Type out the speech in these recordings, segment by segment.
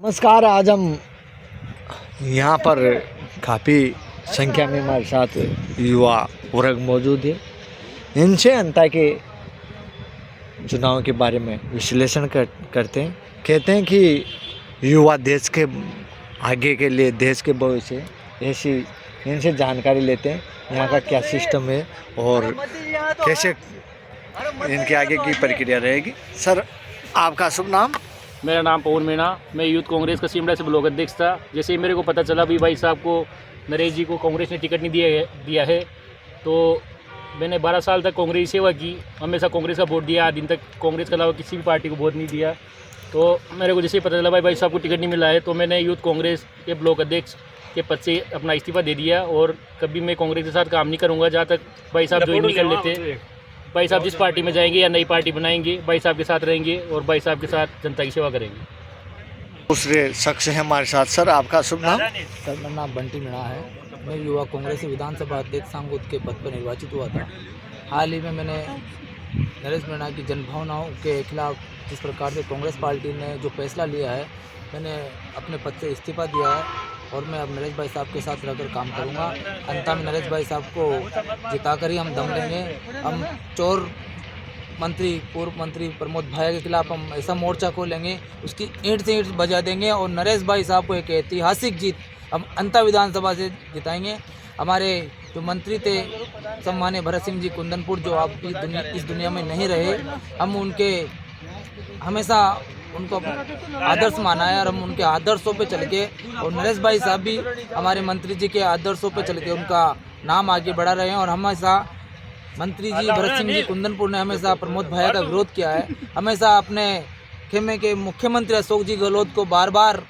नमस्कार। आज हम यहाँ पर काफ़ी संख्या में हमारे साथ युवा वर्ग मौजूद है। इनसे जनता के चुनाव के बारे में विश्लेषण करते हैं। कहते हैं कि युवा देश के आगे के लिए, देश के भविष्य, ऐसी इनसे जानकारी लेते हैं यहाँ का क्या सिस्टम है और कैसे इनके आगे की प्रक्रिया रहेगी। सर, आपका शुभ नाम? मेरा नाम पवन मीणा, मैं यूथ कांग्रेस का सिमरा से ब्लॉक अध्यक्ष था। जैसे ही मेरे को पता चला भी भाई साहब को, नरेश जी को कांग्रेस ने टिकट नहीं दिया है, तो मैंने 12 साल तक कांग्रेस की सेवा की, हमेशा कांग्रेस का वोट दिया। आज दिन तक कांग्रेस के अलावा किसी भी पार्टी को वोट नहीं दिया। तो मेरे को जैसे ही पता चला भाई साहब को टिकट नहीं मिला है, तो मैंने यूथ कांग्रेस के ब्लॉक अध्यक्ष के पद से अपना इस्तीफा दे दिया और कभी मैं कांग्रेस के साथ काम नहीं करूँगा जहाँ तक भाई साहब ज्वाइन नहीं कर लेते। भाई साहब जिस पार्टी में जाएंगे या नई पार्टी बनाएंगे, भाई साहब के साथ रहेंगे और भाई साहब के साथ जनता की सेवा करेंगे। दूसरे शख्स हैं हमारे साथ। सर, आपका शुभ नाम? सर, मेरा नाम बंटी मीणा है। मैं युवा कांग्रेस विधानसभा अध्यक्ष सांगोद के पद पर निर्वाचित हुआ था। हाल ही में मैंने नरेश मीणा की जनभावनाओं के खिलाफ जिस प्रकार से कांग्रेस पार्टी ने जो फैसला लिया है, मैंने अपने पद से इस्तीफा दिया है और मैं अब नरेश भाई साहब के साथ रहकर काम करूंगा। अंत में नरेश भाई साहब को जिताकर ही हम दम लेंगे। हम चोर मंत्री, पूर्व मंत्री प्रमोद भाई के खिलाफ हम ऐसा मोर्चा खोलेंगे, उसकी ईंट से ईंट बजा देंगे और नरेश भाई साहब को एक ऐतिहासिक जीत हम अंता विधानसभा से जिताएंगे। हमारे जो मंत्री थे सम्मान्य भरत सिंह जी कुंदनपुर, जो आप इस दुनिया में नहीं रहे, हम उनके हमेशा उनको आदर्श माना है और हम उनके आदर्शों पे चल के, और नरेश भाई साहब भी हमारे मंत्री जी के आदर्शों पे चल के उनका नाम आगे बढ़ा रहे हैं। और हमेशा मंत्री जी भरत सिंह जी कुंदनपुर ने हमेशा प्रमोद भाई का विरोध किया है, हमेशा अपने खेमे के मुख्यमंत्री अशोक जी गहलोत को बार बार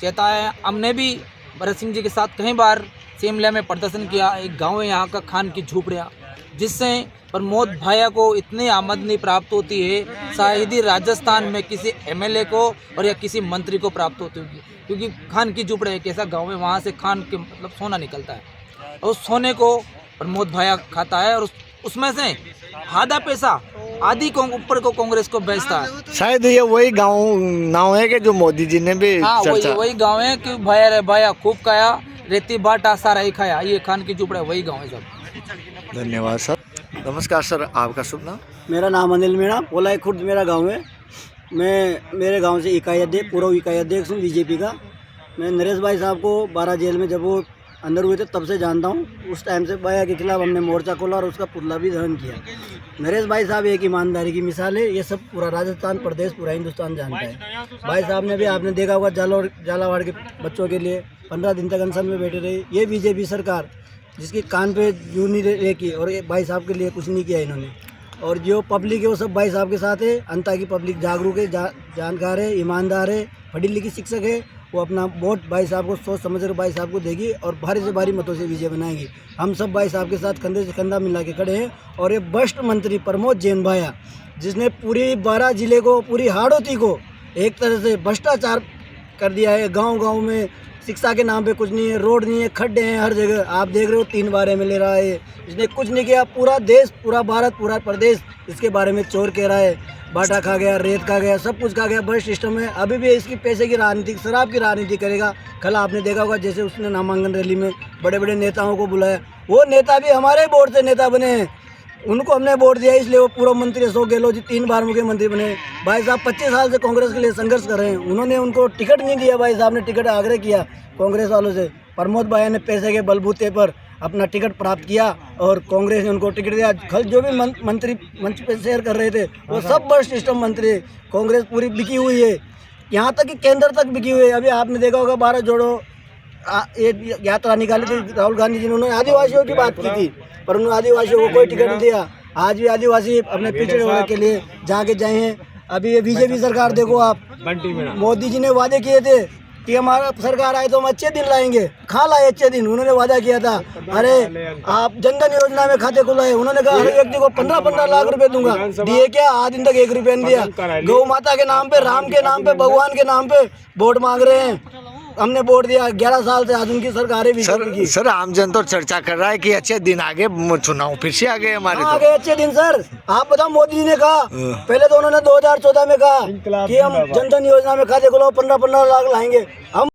चेताया है। हमने भी भरत सिंह जी के साथ कई बार शिमला में प्रदर्शन किया। एक गाँव है यहाँ का, खान की झोपड़ियाँ, जिससे प्रमोद भाया को इतनी आमदनी प्राप्त होती है शायद ही राजस्थान में किसी एमएलए को और या किसी मंत्री को प्राप्त होती होगी, क्योंकि खान की झोपड़ी एक ऐसा गांव है, वहाँ से खान के मतलब सोना निकलता है और उस सोने को प्रमोद भाया खाता है और उसमें से आधा पैसा आदि को ऊपर को कांग्रेस को बेचता है। शायद ये वही गांव नाव है कि जो मोदी जी ने भी वही गाँव है कि भाया रे भाया खूब खाया, रेती बाटा सारा ही खाया। ये खान की झोपड़ी वही गाँव है सब। धन्यवाद सर। नमस्कार सर, आपका शुभ नाम? मेरा नाम अनिल मीणा, पोलाई खुर्द मेरा गांव है। मैं मेरे गांव से इकाई अध्यक्ष, पूर्व इकाई अध्यक्ष हूँ बीजेपी का। मैं नरेश भाई साहब को 12 जेल में जब वो अंदर हुए थे तब से जानता हूँ। उस टाइम से भाया के खिलाफ हमने मोर्चा खोला और उसका पुतला भी दहन किया। नरेश भाई साहब एक ईमानदारी की मिसाल है। ये सब पूरा राजस्थान प्रदेश, पूरा हिंदुस्तान जानता है। भाई साहब ने भी, आपने देखा होगा, झालावाड़ के बच्चों के लिए 15 दिन तक अनशन में बैठे रहे। ये बीजेपी सरकार जिसकी कान पे जू नहीं रेखी और ये भाई साहब के लिए कुछ नहीं किया इन्होंने। और जो पब्लिक है वो सब भाई साहब के साथ है। अंता की पब्लिक जागरूक है, जानकार है, ईमानदार है, पढ़ी लिखी शिक्षक है। वो अपना वोट भाई साहब को सोच समझ कर भाई साहब को देगी और भारी से भारी मतों से विजय बनाएगी। हम सब भाई साहब के साथ कंधे से कंधा मिला के खड़े हैं। और ये भ्रष्ट मंत्री प्रमोद जैन भाया, जिसने पूरी 12 जिले को, पूरी हाड़ौती को एक तरह से भ्रष्टाचार कर दिया है। गाँव में शिक्षा के नाम पे कुछ नहीं है, रोड नहीं है, खड्डे हैं हर जगह। आप देख रहे हो 3 बार एमएलए रहा है, इसने कुछ नहीं किया। पूरा देश, पूरा भारत, पूरा प्रदेश इसके बारे में चोर कह रहा है। बाटा खा गया, रेत खा गया, सब कुछ खा गया। भ्रष्ट सिस्टम है। अभी भी इसकी पैसे की राजनीति, शराब की राजनीति करेगा। कल आपने देखा होगा जैसे उसने नामांकन रैली में बड़े बड़े नेताओं को बुलाया। वो नेता भी हमारे बोर्ड से नेता बने हैं, उनको हमने वोट दिया, इसलिए वो पूर्व मंत्री अशोक गहलोत जी 3 बार मुख्यमंत्री बने। भाई साहब 25 साल से कांग्रेस के लिए संघर्ष कर रहे हैं, उन्होंने उनको टिकट नहीं दिया। भाई साहब ने टिकट आग्रह किया कांग्रेस वालों से। प्रमोद भाई ने पैसे के बलबूते पर अपना टिकट प्राप्त किया और कांग्रेस ने उनको टिकट दिया। कल जो भी मंत्री मंच पर शेयर कर रहे थे वो सब भ्रष्ट सिस्टम मंत्री है। कांग्रेस पूरी बिकी हुई है, यहाँ तक कि केंद्र तक बिकी हुई है। अभी आपने देखा होगा भारत जोड़ो एक यात्रा निकाली थी राहुल गांधी जी ने, उन्होंने आदिवासियों की बात की थी, पर उन्होंने आदिवासियों को कोई टिकट नहीं दिया। आज भी आदिवासी अपने पिछड़े वर्ग के लिए जाके जाए हैं। अभी ये बीजेपी सरकार देखो आप, मोदी जी ने वादे किए थे कि हमारा सरकार आए तो हम अच्छे दिन लाएंगे। कहाँ लाए अच्छे दिन? उन्होंने वादा किया था, अरे आप जनधन योजना में खाते खुलाए, उन्होंने कहा हर व्यक्ति को 15-15 लाख रुपए दूंगा। दिए क्या? आज दिन तक 1 रुपया नहीं दिया। गौ माता के नाम पे, राम के नाम पे, भगवान के नाम पे वोट मांग रहे हैं। हमने वोट दिया, 11 साल से आज उनकी सरकार है बीजेपी की। सर आमजन तो चर्चा कर रहा है कि अच्छे दिन आगे, चुनाव फिर से आ गए हमारे। हाँ, आ तो गए अच्छे दिन सर। आप बताओ, मोदी जी ने कहा, हाँ। पहले तो उन्होंने 2014 में कहा कि हम जन धन योजना में खाते खोलो 15-15 लाख लाएंगे। हम